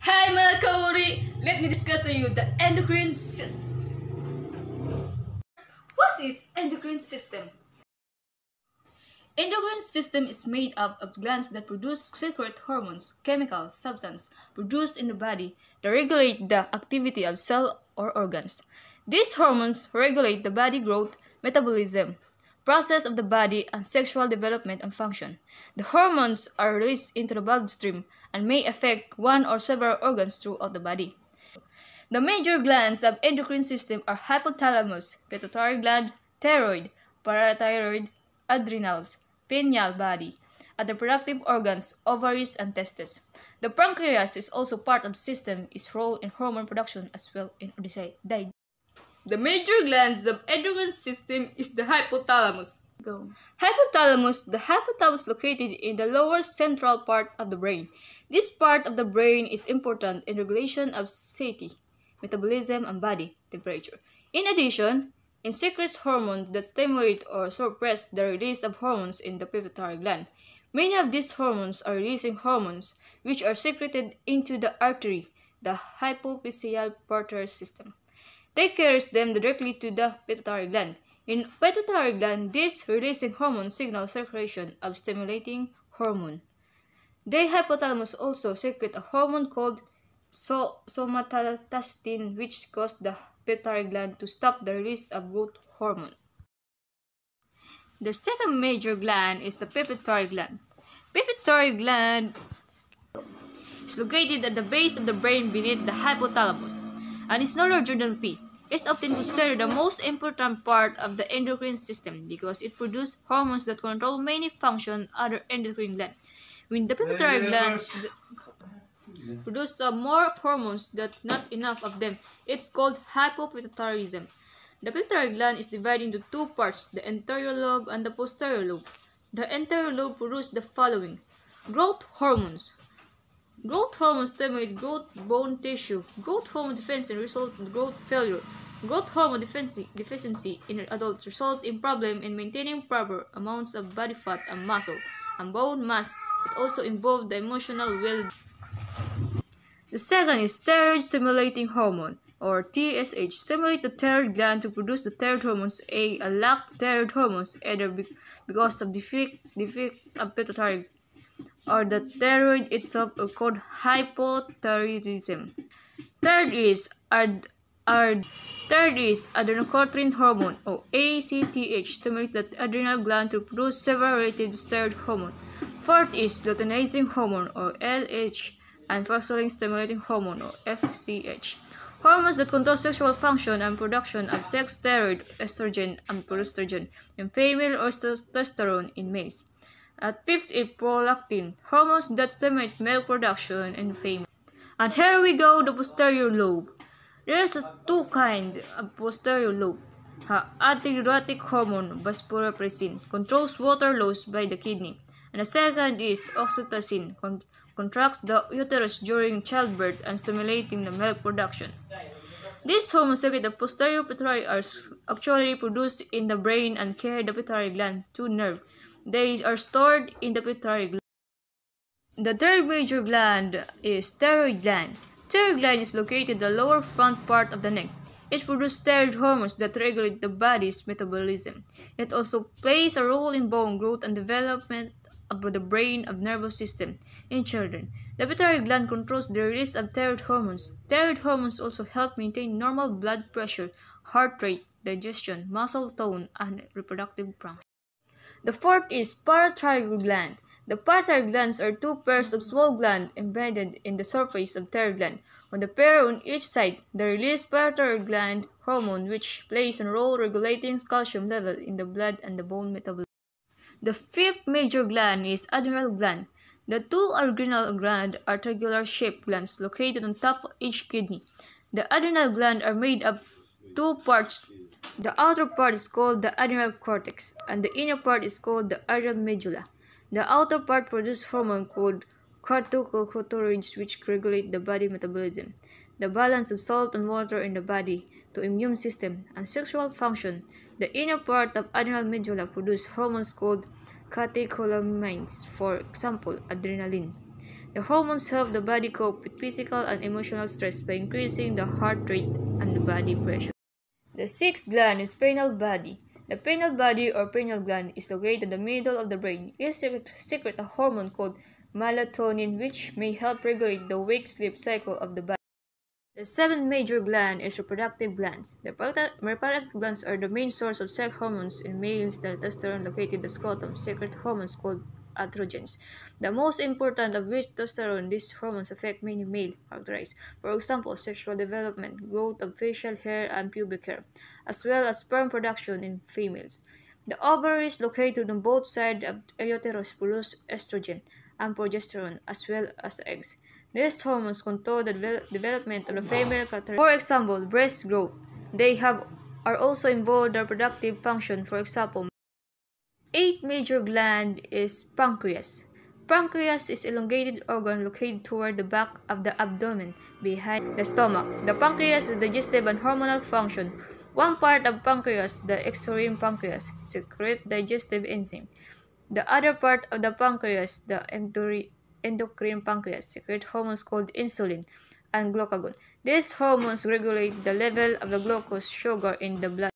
Hi mga kauri! Let me discuss with you the endocrine system. What is endocrine system? Endocrine system is made up of glands that produce secret hormones, chemical substance produced in the body that regulate the activity of cell or organs. These hormones regulate the body growth, metabolism, process of the body, and sexual development and function. The hormones are released into the bloodstream and may affect one or several organs throughout the body. The major glands of endocrine system are hypothalamus, pituitary gland, thyroid, parathyroid, adrenals, pineal body, and the reproductive organs, ovaries, and testes. The pancreas is also part of the system, its role in hormone production as well in digestion. The major glands of endocrine system is the hypothalamus. The hypothalamus located in the lower central part of the brain. This part of the brain is important in regulation of satiety, metabolism, and body temperature. In addition, it secretes hormones that stimulate or suppress the release of hormones in the pituitary gland. Many of these hormones are releasing hormones which are secreted into the artery, the hypophyseal portal system. They carries them directly to the pituitary gland. In pituitary gland, this releasing hormone signals secretion of stimulating hormone. The hypothalamus also secrete a hormone called somatostatin, which causes the pituitary gland to stop the release of growth hormone. The second major gland is the pituitary gland. Pituitary gland is located at the base of the brain beneath the hypothalamus and is no larger than P. It's often considered the most important part of the endocrine system because it produces hormones that control many functions other endocrine glands. When the pituitary glands produce more hormones but not enough of them, it's called hypopituitarism. The pituitary gland is divided into two parts, the anterior lobe and the posterior lobe. The anterior lobe produces the following: growth hormones. Growth hormones stimulate growth bone tissue. Growth hormone deficiency results in growth failure. Growth hormone deficiency in adults results in problem in maintaining proper amounts of body fat and muscle and bone mass. It also involves the emotional well-being. The second is thyroid stimulating hormone, or TSH. Stimulate the thyroid gland to produce the thyroid hormones A and lack thyroid hormones either because of defect of pituitary or the thyroid itself are called hypothyroidism. Third is adrenocorticoid hormone, or ACTH. Stimulate the adrenal gland to produce several related thyroid hormone. Fourth is luteinizing hormone, or LH, and follicle stimulating hormone, or FSH. Hormones that control sexual function and production of sex, steroid, estrogen, and progesterone in female or testosterone in males. At fifth is prolactin, hormones that stimulate milk production in females. And here we go, the posterior lobe. There is two kinds of posterior lobe. Antidiuretic hormone, vasopressin, controls water loss by the kidney. And the second is oxytocin, contracts the uterus during childbirth and stimulating the milk production. These hormones secrete the posterior pituitary are actually produced in the brain and carry the pituitary gland to nerve. They are stored in the pituitary gland. The third major gland is thyroid gland. Thyroid gland is located in the lower front part of the neck. It produces thyroid hormones that regulate the body's metabolism. It also plays a role in bone growth and development of the brain and nervous system in children. The pituitary gland controls the release of thyroid hormones. Thyroid hormones also help maintain normal blood pressure, heart rate, digestion, muscle tone, and reproductive function. The fourth is parathyroid gland. The parathyroid glands are two pairs of small glands embedded in the surface of the thyroid gland. On the pair on each side, they release parathyroid gland hormone, which plays a role regulating calcium level in the blood and the bone metabolism. The fifth major gland is adrenal gland. The two adrenal glands are triangular-shaped glands located on top of each kidney. The adrenal glands are made of two parts. The outer part is called the adrenal cortex, and the inner part is called the adrenal medulla. The outer part produces hormone called corticosteroids, which regulate the body metabolism, the balance of salt and water in the body, to immune system, and sexual function. The inner part of adrenal medulla produces hormones called catecholamines, for example, adrenaline. The hormones help the body cope with physical and emotional stress by increasing the heart rate and the body pressure. The sixth gland is pineal body. The pineal body or pineal gland is located in the middle of the brain. It secretes a hormone called melatonin, which may help regulate the wake-sleep cycle of the body. The seventh major gland is reproductive glands. The reproductive glands are the main source of sex hormones in males. The testosterone located in the scrotum secrete hormones called androgens. The most important of which testosterone, these hormones affect many male characteristics. For example, sexual development, growth of facial hair and pubic hair, as well as sperm production in females. The ovaries located on both sides of the uterus produce estrogen and progesterone as well as eggs. These hormones control the development of the female character. For example, breast growth. They are also involved in reproductive function. For example, eighth major gland is pancreas. Pancreas is an elongated organ located toward the back of the abdomen, behind the stomach. The pancreas is digestive and hormonal function. One part of pancreas, the exocrine pancreas, secretes digestive enzyme. The other part of the pancreas, the endocrine pancreas, secrete hormones called insulin and glucagon. These hormones regulate the level of the glucose sugar in the blood.